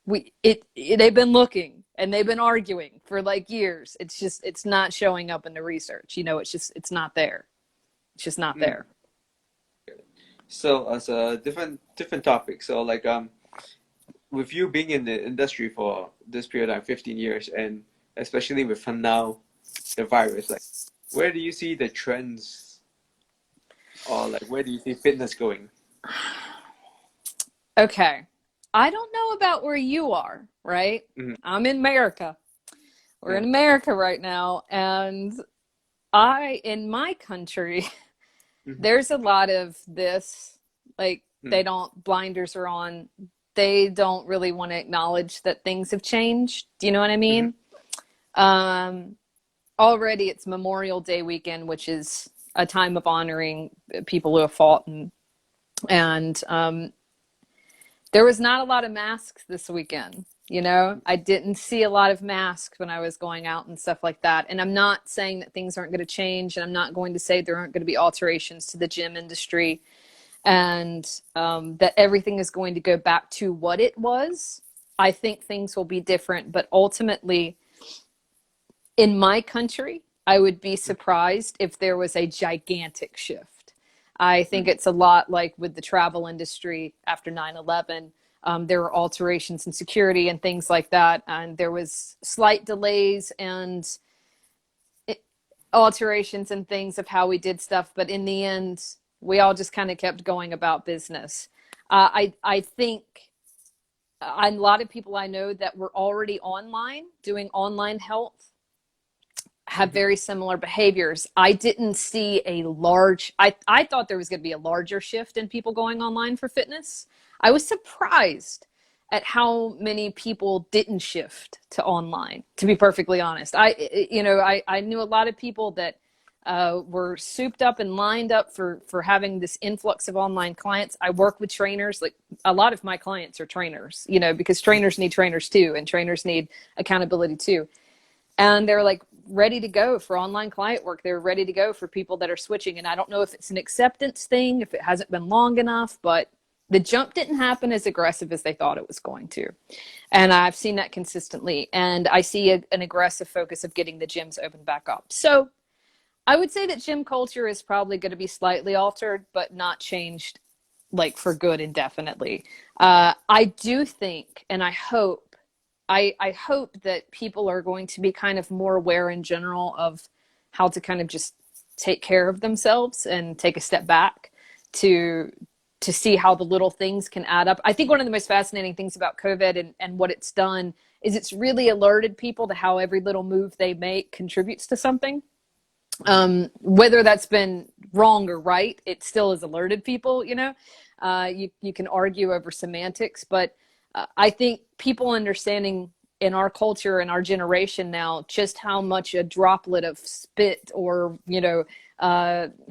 They've been looking and they've been arguing for like years. It's not showing up in the research. It's not there. It's just not there. So as a different topic, so like with you being in the industry for this period of 15 years, and especially with now the virus, like where do you see the trends, or like where do you see fitness going? Okay. I don't know about where you are, right? Mm-hmm. I'm in America. We're in Yeah. America right now. And in my country, Mm-hmm. there's a lot of this, like blinders are on. They don't really want to acknowledge that things have changed. Do you know what I mean? Already it's Memorial Day weekend, which is a time of honoring people who have fought, and there was not a lot of masks this weekend. I didn't see a lot of masks when I was going out and stuff like that. And I'm not saying that things aren't going to change, and I'm not going to say there aren't going to be alterations to the gym industry, and that everything is going to go back to what it was. I think things will be different, but ultimately, in my country, I would be surprised if there was a gigantic shift. I think it's a lot like with the travel industry after 9/11. There were alterations in security and things like that, and there was slight delays and alterations and things of how we did stuff. But in the end, we all just kind of kept going about business. I think a lot of people I know that were already online doing online health have very similar behaviors. I didn't see I thought there was going to be a larger shift in people going online for fitness. I was surprised at how many people didn't shift to online, to be perfectly honest. I knew a lot of people that were souped up and lined up for having this influx of online clients. I work with trainers. Like a lot of my clients are trainers, because trainers need trainers too, and trainers need accountability too. And they're like ready to go for online client work. They're ready to go for people that are switching. And I don't know if it's an acceptance thing, if it hasn't been long enough, but the jump didn't happen as aggressive as they thought it was going to. And I've seen that consistently. And I see an aggressive focus of getting the gyms open back up. So I would say that gym culture is probably going to be slightly altered, but not changed like for good indefinitely. I do think, and I hope that people are going to be kind of more aware in general of how to kind of just take care of themselves and take a step back to see how the little things can add up. I think one of the most fascinating things about COVID and what it's done is it's really alerted people to how every little move they make contributes to something. Whether that's been wrong or right, it still has alerted people, you can argue over semantics, but I think people understanding in our culture, in our generation now, just how much a droplet of spit or,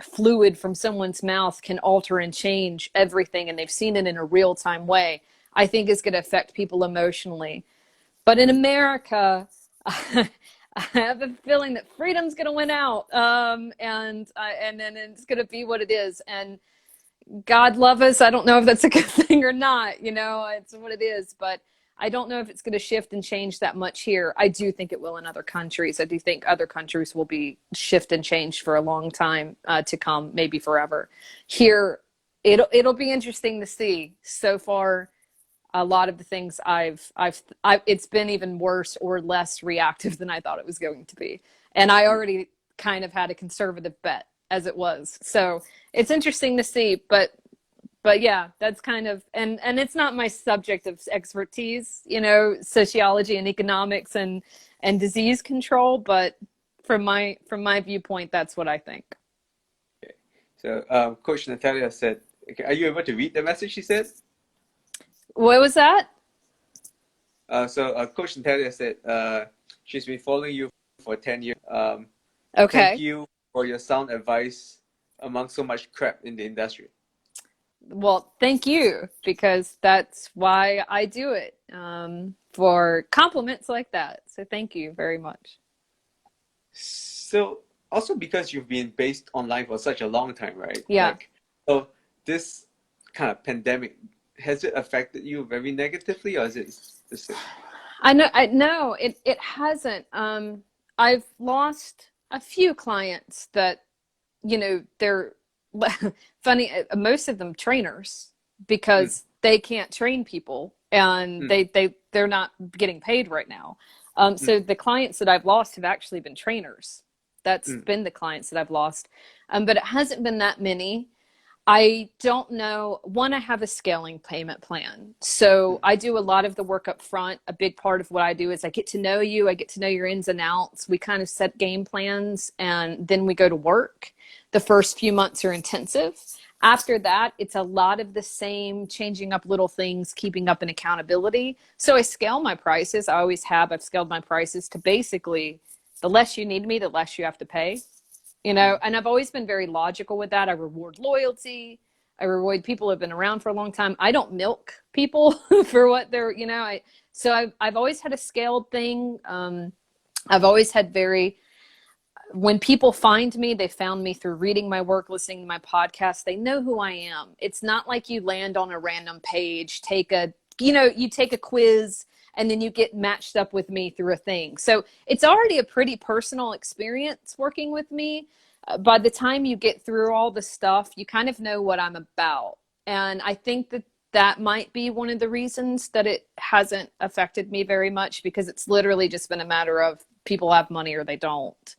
fluid from someone's mouth can alter and change everything. And they've seen it in a real time way, I think is going to affect people emotionally. But in America, I have a feeling that freedom's going to win out. And then it's going to be what it is. And God love us. I don't know if that's a good thing or not. It's what it is. But I don't know if it's going to shift and change that much here. I do think it will in other countries. I do think other countries will be shift and change for a long time to come, maybe forever. Here, it'll be interesting to see. So far, a lot of the things it's been even worse or less reactive than I thought it was going to be. And I already kind of had a conservative bet as it was. So it's interesting to see, but yeah, that's kind of, and it's not my subject of expertise, sociology and economics and disease control, but from my viewpoint, that's what I think. Okay. So Coach Natalia said, okay, are you able to read the message she said? What was that? So Coach Natalia said she's been following you for 10 years. Okay. Thank you for your sound advice among so much crap in the industry. Well, thank you, because that's why I do it, for compliments like that. So thank you very much. So also because you've been based online for such a long time, right? Yeah. So this kind of pandemic, has it affected you very negatively, or is it the same? No, it hasn't. I've lost a few clients that, they're funny, most of them trainers, because they can't train people and they're not getting paid right now. So the clients that I've lost have actually been trainers. That's been the clients that I've lost. But it hasn't been that many. I don't know. One, I have a scaling payment plan. So I do a lot of the work up front. A big part of what I do is I get to know you. I get to know your ins and outs. We kind of set game plans and then we go to work. The first few months are intensive. After that, it's a lot of the same, changing up little things, keeping up an accountability. So I scale my prices. I always have. I've scaled my prices to basically the less you need me, the less you have to pay. And I've always been very logical with that. I reward loyalty. I reward people who have been around for a long time. I don't milk people for what they're, so I've always had a scaled thing. I've always had when people find me, they found me through reading my work, listening to my podcast. They know who I am. It's not like you land on a random page, you take a quiz, and then you get matched up with me through a thing. So it's already a pretty personal experience working with me. By the time you get through all the stuff, you kind of know what I'm about. And I think that might be one of the reasons that it hasn't affected me very much, because it's literally just been a matter of people have money or they don't.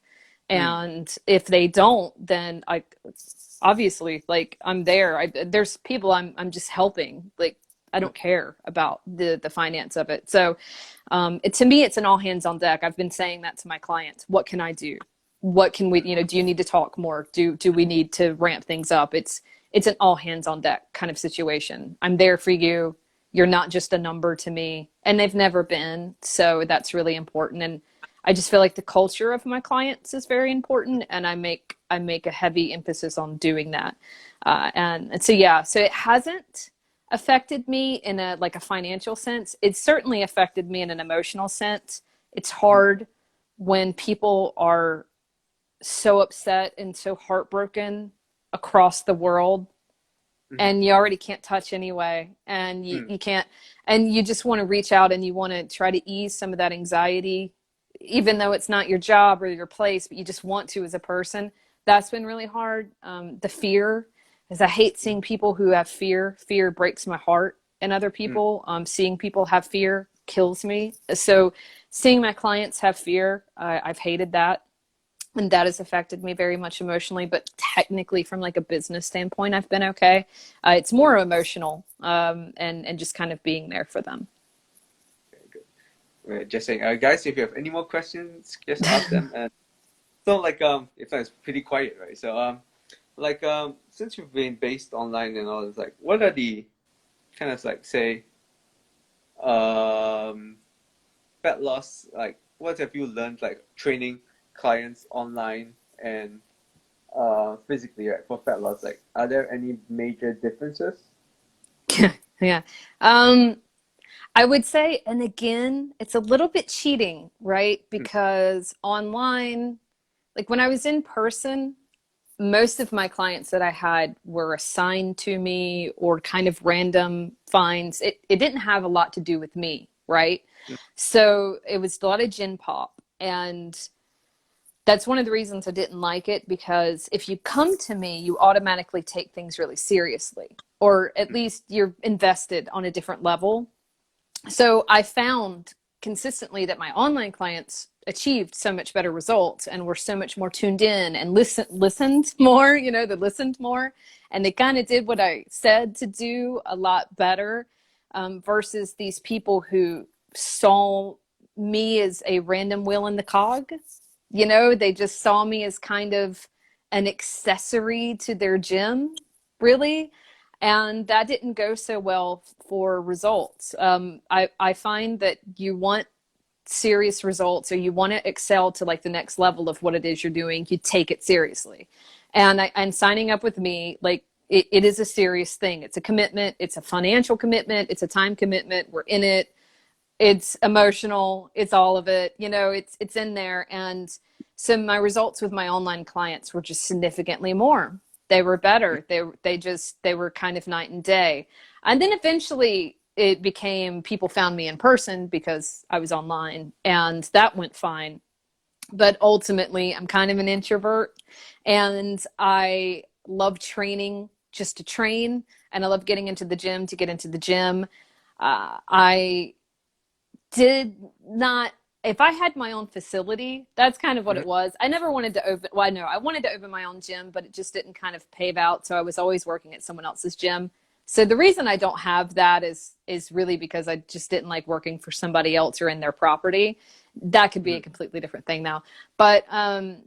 And if they don't, then obviously, I'm there. There's people I'm just helping. I don't care about the finance of it. So to me, it's an all hands on deck. I've been saying that to my clients. What can I do? What can we, do you need to talk more? Do we need to ramp things up? It's an all hands on deck kind of situation. I'm there for you. You're not just a number to me. And they've never been. So that's really important. And I just feel like the culture of my clients is very important. And I make a heavy emphasis on doing that. And so, yeah, so it hasn't affected me in a financial sense. It's certainly affected me in an emotional sense. It's hard when people are so upset and so heartbroken across the world, and you already can't touch anyway, and you can't, and you just want to reach out and you want to try to ease some of that anxiety, even though it's not your job or your place, but you just want to as a person. That's been really hard. The fear, is I hate seeing people who have fear. Fear breaks my heart in other people. Seeing people have fear kills me. So seeing my clients have fear, I've hated that. And that has affected me very much emotionally. But technically, from a business standpoint, I've been okay. It's more emotional and just kind of being there for them. Okay, good. We're just saying, guys, if you have any more questions, just ask them. And so, it's pretty quiet, right? So, since you've been based online and all this, what are the kind of say fat loss, like what have you learned, like training clients online and physically, right, for fat loss? Like, are there any major differences? Yeah. Um, I would say, and again, it's a little bit cheating, right? Mm, Because online, like when I was in person, most of my clients that I had were assigned to me or kind of random finds. It didn't have a lot to do with me, right? mm, So it was a lot of gin pop. And that's one of the reasons I didn't like it, because if you come to me, you automatically take things really seriously, or at mm, least you're invested on a different level. So I found consistently that my online clients achieved so much better results and were so much more tuned in and listened more, they listened more, and they kind of did what I said to do a lot better, versus these people who saw me as a random wheel in the cog. They just saw me as kind of an accessory to their gym, really. And that didn't go so well for results. I find that you want serious results, or you want to excel to like the next level of what it is you're doing, you take it seriously. And signing up with me, like it is a serious thing. It's a commitment. It's a financial commitment. It's a time commitment. We're in it. It's emotional. It's all of it. It's in there. And so my results with my online clients were just significantly more. They were better. They were kind of night and day. And then eventually it became, people found me in person because I was online, and that went fine. But ultimately, I'm kind of an introvert, and I love training just to train, and I love getting into the gym to get into the gym. I did not, if I had my own facility, that's kind of what mm, it was. I never wanted to open, well, no, I wanted to open my own gym, but it just didn't kind of pave out. So I was always working at someone else's gym. So the reason I don't have that is really because I just didn't like working for somebody else or in their property. That could be a mm, completely different thing now. But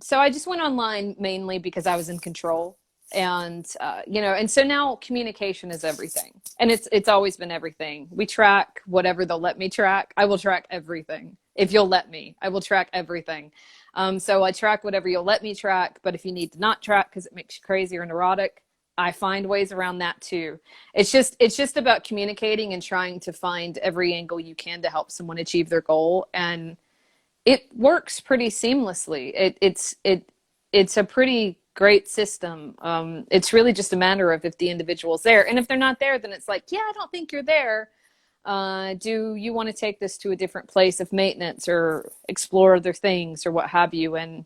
so I just went online mainly because I was in control. And and so now communication is everything, and it's always been everything. We track whatever they'll let me track. I will track everything if you'll let me. I will track everything. So I track whatever you'll let me track. But if you need to not track because it makes you crazy or neurotic, I find ways around that too. It's just about communicating and trying to find every angle you can to help someone achieve their goal, and it works pretty seamlessly. It's a pretty great system. It's really just a matter of if the individual's there, and if they're not there, then it's like, yeah, I don't think you're there. Do you want to take this to a different place of maintenance or explore other things or what have you? And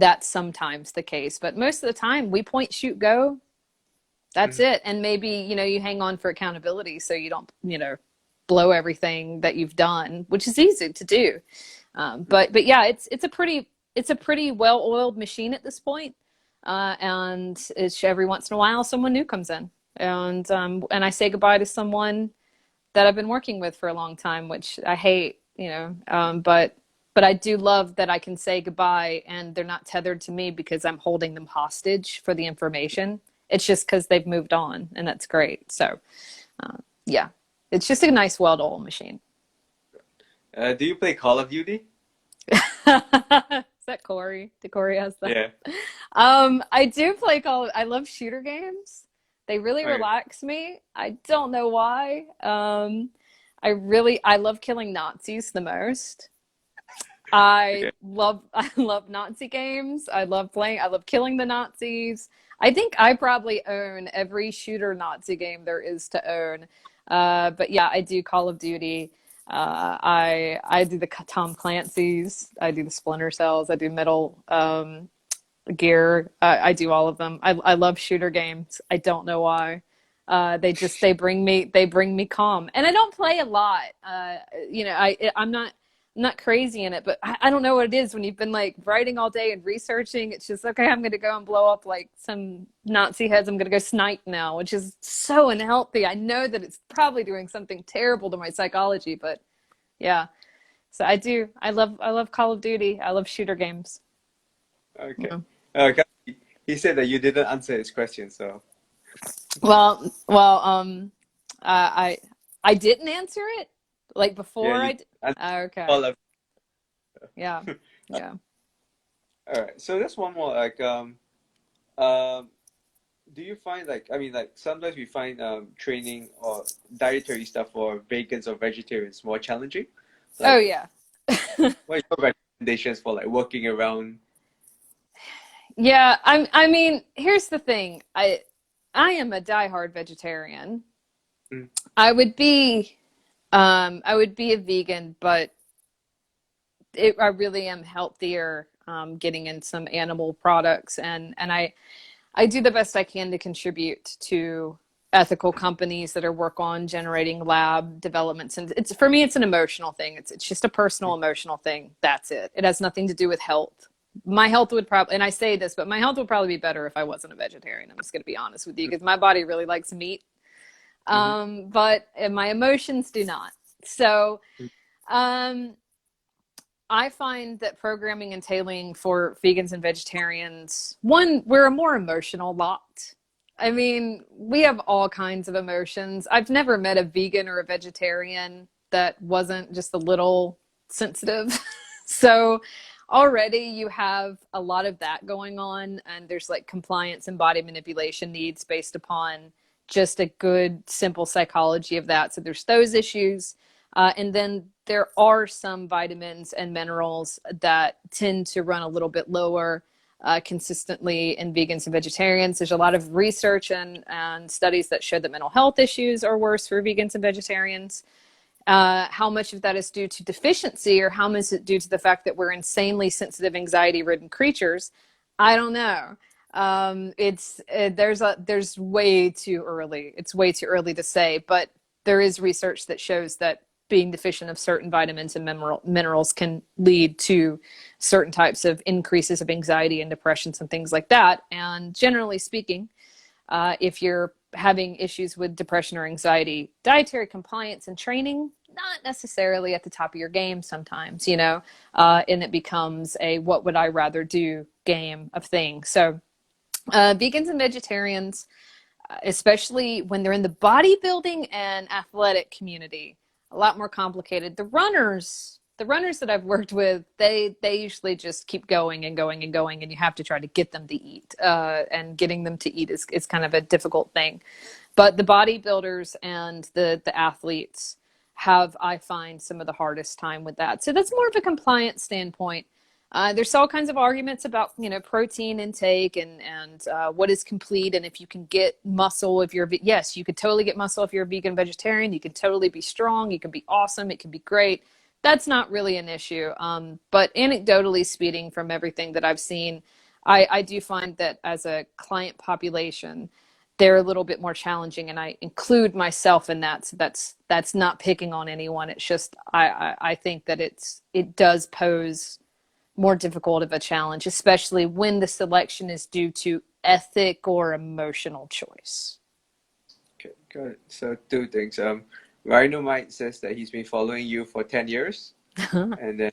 that's sometimes the case, but most of the time we point, shoot, go. That's mm. it. And maybe you hang on for accountability so you don't blow everything that you've done, which is easy to do. But yeah, it's a pretty well-oiled machine at this point. And it's every once in a while someone new comes in, and I say goodbye to someone that I've been working with for a long time, which I hate, but I do love that I can say goodbye and they're not tethered to me because I'm holding them hostage for the information. It's just because they've moved on, and that's great. So yeah, it's just a nice well-oiled machine. Do you play Call of Duty? Is that Corey? Did Corey ask that? Yeah. I do play I love shooter games. They really Okay. relax me. I don't know why. I love killing Nazis the most. I Okay. love I love Nazi games. I love killing the Nazis. I think I probably own every shooter Nazi game there is to own. But yeah, I do Call of Duty. I do the Tom Clancy's. I do the Splinter Cells. I do Metal Gear. I do all of them. I love shooter games. I don't know why. They bring me calm, and I don't play a lot. I'm not crazy in it, but I don't know what it is when you've been like writing all day and researching. It's just okay. I'm going to go and blow up like some Nazi heads. I'm going to go snipe now, which is so unhealthy. I know that it's probably doing something terrible to my psychology, but yeah. So I do. I love Call of Duty. I love shooter games. Okay. Yeah. He said that you didn't answer his question, so Well, I didn't answer it. Like Yeah, before you I d- and okay. all of. Yeah. Yeah. All right. So there's one more um do you find like I mean like sometimes we find training or dietary stuff for vegans or vegetarians more challenging? Oh Like yeah. what are your recommendations for like working around? Yeah, I mean, here's the thing. I am a diehard vegetarian. Mm, I would be I would be a vegan, but I really am healthier getting in some animal products, and I do the best I can to contribute to ethical companies that are work on generating lab developments. And it's for me, it's an emotional thing. It's just a personal mm, emotional thing. That's it. It has nothing to do with health. My health would probably, and I say this, but my health would probably be better if I wasn't a vegetarian. I'm just going to be honest with you because my body really likes meat, mhm, but my emotions do not. So mm, um, I find that programming and tailoring for vegans and vegetarians, one, we're a more emotional lot. I mean, we have all kinds of emotions. I've never met a vegan or a vegetarian that wasn't just a little sensitive. So already you have a lot of that going on, and there's like compliance and body manipulation needs based upon just a good, simple psychology of that. So there's those issues. And then there are some vitamins and minerals that tend to run a little bit lower consistently in vegans and vegetarians. There's a lot of research and studies that show that mental health issues are worse for vegans and vegetarians. How much of that is due to deficiency or how much is it due to the fact that we're insanely sensitive, anxiety-ridden creatures? I don't know. There's way too early. It's way too early to say, but there is research that shows that being deficient of certain vitamins and minerals can lead to certain types of increases of anxiety and depressions and things like that. And generally speaking, if you're having issues with depression or anxiety, dietary compliance and training, not necessarily at the top of your game sometimes, and it becomes a what would I rather do game of thing. So, vegans and vegetarians, especially when they're in the bodybuilding and athletic community, a lot more complicated. The runners that I've worked with, they usually just keep going and going and going, and you have to try to get them to eat. And getting them to eat is kind of a difficult thing. But the bodybuilders and the athletes have, I find, some of the hardest time with that. So that's more of a compliance standpoint. There's all kinds of arguments about protein intake and what is complete, and if you can get muscle if you're yes, you could totally get muscle if you're a vegan vegetarian. You can totally be strong. You can be awesome. It can be great. That's not really an issue. But anecdotally speaking, from everything that I've seen, I do find that as a client population, they're a little bit more challenging, and I include myself in that. So that's not picking on anyone. It's just I think that it does pose more difficult of a challenge, especially when the selection is due to ethic or emotional choice. okay, got it. So two things. Rhino Mike says that he's been following you for 10 years, and then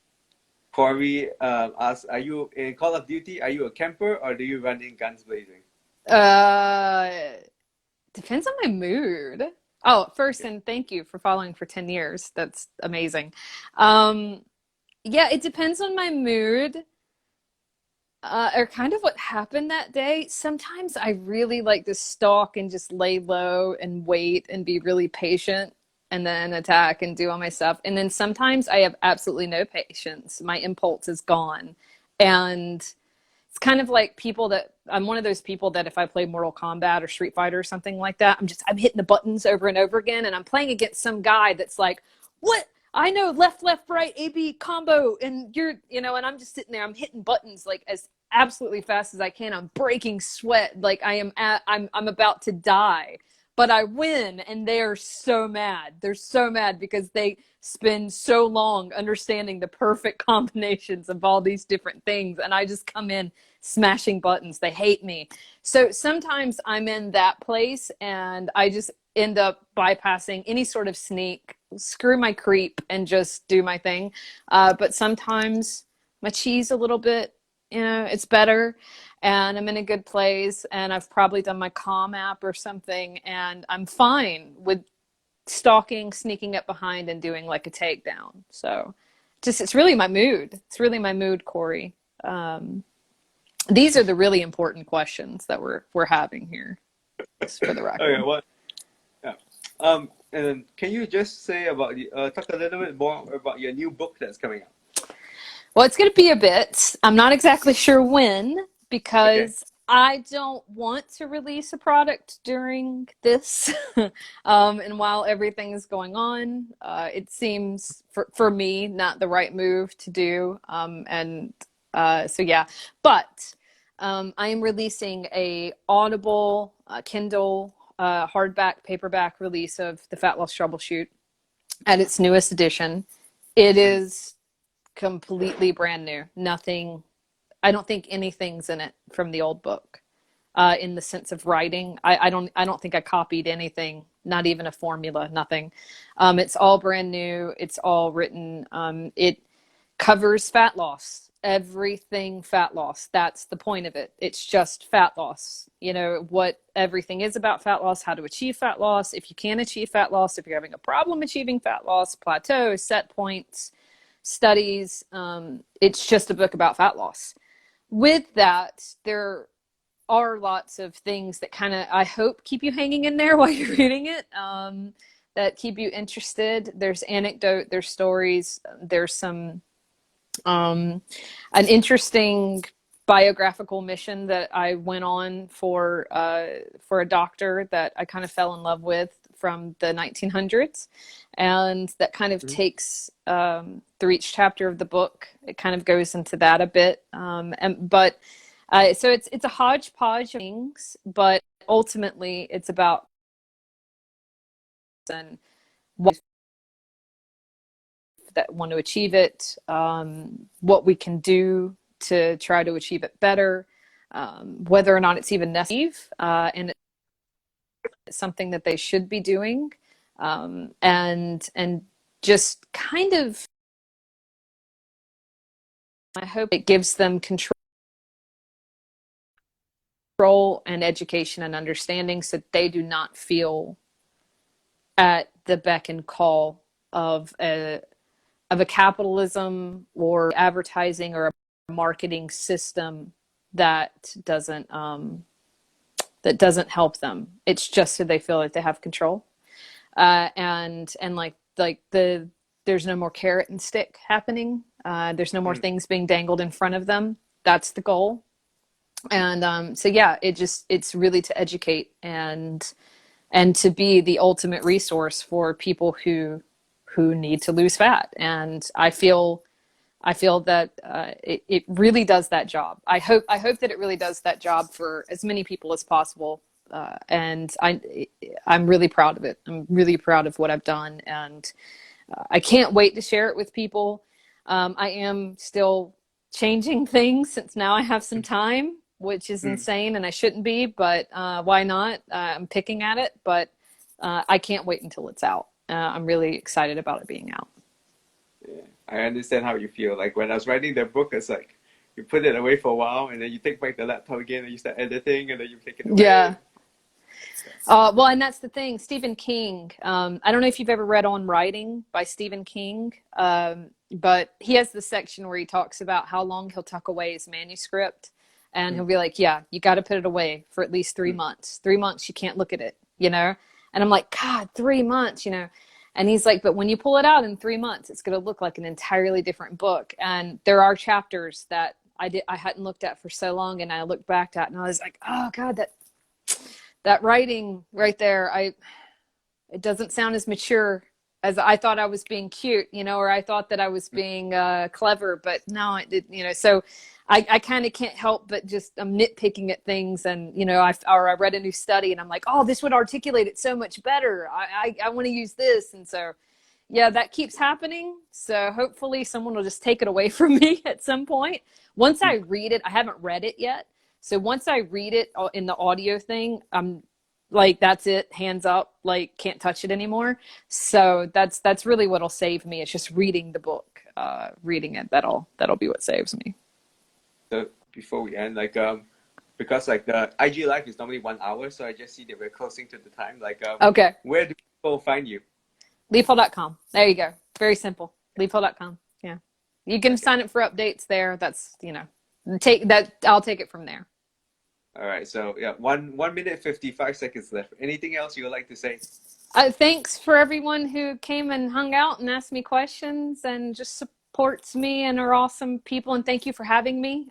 Corey asks, "Are you in Call of Duty? Are you a camper or do you run in guns blazing?" uh, Depends on my mood. Oh, first, Okay. and thank you for following for 10 years. That's amazing. Um, yeah, it depends on my mood. Or kind of what happened that day. Sometimes I really like to stalk and just lay low and wait and be really patient and then attack and do all my stuff. And then sometimes I have absolutely no patience. My impulse is gone. And it's kind of like people that I'm one of those people that if I play Mortal Kombat or Street Fighter or something like that, I'm hitting the buttons over and over again, and I'm playing against some guy that's like, "What? I know left, left, right, A B combo," and and I'm just sitting there, I'm hitting buttons like as absolutely fast as I can. I'm breaking sweat, like I'm about to die, but I win, and they're so mad. They're so mad because they spend so long understanding the perfect combinations of all these different things, and I just come in smashing buttons. They hate me. So sometimes I'm in that place and I just end up bypassing any sort of sneak, screw my creep, and just do my thing. But sometimes my cheese a little bit, it's better and I'm in a good place and I've probably done my Calm app or something and I'm fine with stalking, sneaking up behind, and doing like a takedown. So just it's really my mood. It's really my mood, Corey. Um, these are the really important questions that we're having here, just for the Okay, record. what? Yeah. And then can you just say about talk a little bit more about your new book that's coming out? Well, it's going to be a bit. I'm not exactly sure when Okay. because I don't want to release a product during this. And while everything is going on, it seems for me not the right move to do. And so, yeah. But I am releasing a Audible, Kindle, hardback, paperback release of The Fat Loss Troubleshoot at its newest edition. It Mm. is completely brand new. Nothing, I don't think anything's in it from the old book. In the sense of writing, I don't think I copied anything, not even a formula, nothing. It's all brand new. It's all written. It covers fat loss, everything fat loss. That's the point of it. It's just fat loss. You know, what everything is about fat loss, how to achieve fat loss, if you can achieve fat loss, if you're having a problem achieving fat loss, plateaus, set points, studies. It's just a book about fat loss. With that, there are lots of things that kind of, I hope, keep you hanging in there while you're reading it, that keep you interested. There's anecdote, there's stories, there's some an interesting biographical mission that I went on for a doctor that I kind of fell in love with from the 1900s, and that kind of Mhm. takes through each chapter of the book. It kind of goes into that a bit, but so it's a hodgepodge of things, but ultimately it's about and what that want to achieve it, what we can do to try to achieve it better, whether or not it's even necessary, and it's something that they should be doing, and just kind of, I hope it gives them control and education and understanding so they do not feel at the beck and call of a capitalism or advertising or a marketing system that doesn't help them. It's just so they feel like they have control, and like there's no more carrot and stick happening. There's no more Mm. things being dangled in front of them. That's the goal. And so yeah, it's really to educate and to be the ultimate resource for people who need to lose fat. And I feel that it really does that job. I hope that it really does that job for as many people as possible. And I'm really proud of it. I'm really proud of what I've done, and I can't wait to share it with people. I am still changing things since now I have some time, which is Mm. insane, and I shouldn't be, but why not? I'm picking at it, but I can't wait until it's out. I'm really excited about it being out. Yeah. I understand how you feel. Like when I was writing the book, it's like you put it away for a while, and then you take back the laptop again, and you start editing, and then you take it away. Yeah. Well, and that's the thing. Stephen King. I don't know if you've ever read On Writing by Stephen King, but he has this section where he talks about how long he'll tuck away his manuscript, and he'll Mm. be like, "Yeah, you got to put it away for at least 3 months. 3 months, you can't look at it, you know." And I'm like, "God, 3 months, you know." And he's like, "But when you pull it out in 3 months, it's going to look like an entirely different book." And there are chapters that I hadn't looked at for so long, and I looked back at, and I was like, "Oh God, that writing right there, it doesn't sound as mature as I thought I was being cute, you know, or I thought that I was being clever, but no, you know." So I kind of can't help but just I'm nitpicking at things, and you know, I read a new study, and I'm like, oh, this would articulate it so much better. I want to use this, and so yeah, that keeps happening. So hopefully someone will just take it away from me at some point. Once I Mm. read it, I haven't read it yet. So once I read it in the audio thing, I'm like, that's it, hands up, like can't touch it anymore. So that's really what'll save me. It's just reading the book, reading it. That'll be what saves me. So before we end, like because like the IG live is normally 1 hour, so I just see that we're closing to the time. Like Okay. where do people find you? LeighPeele.com. There you go. Very simple. LeighPeele.com. Yeah. You can Okay. sign up for updates there. That's, take that. I'll take it from there. All right. So yeah, 1 minute 55 seconds left. Anything else you would like to say? Thanks for everyone who came and hung out and asked me questions and just supports me and are awesome people. And thank you for having me.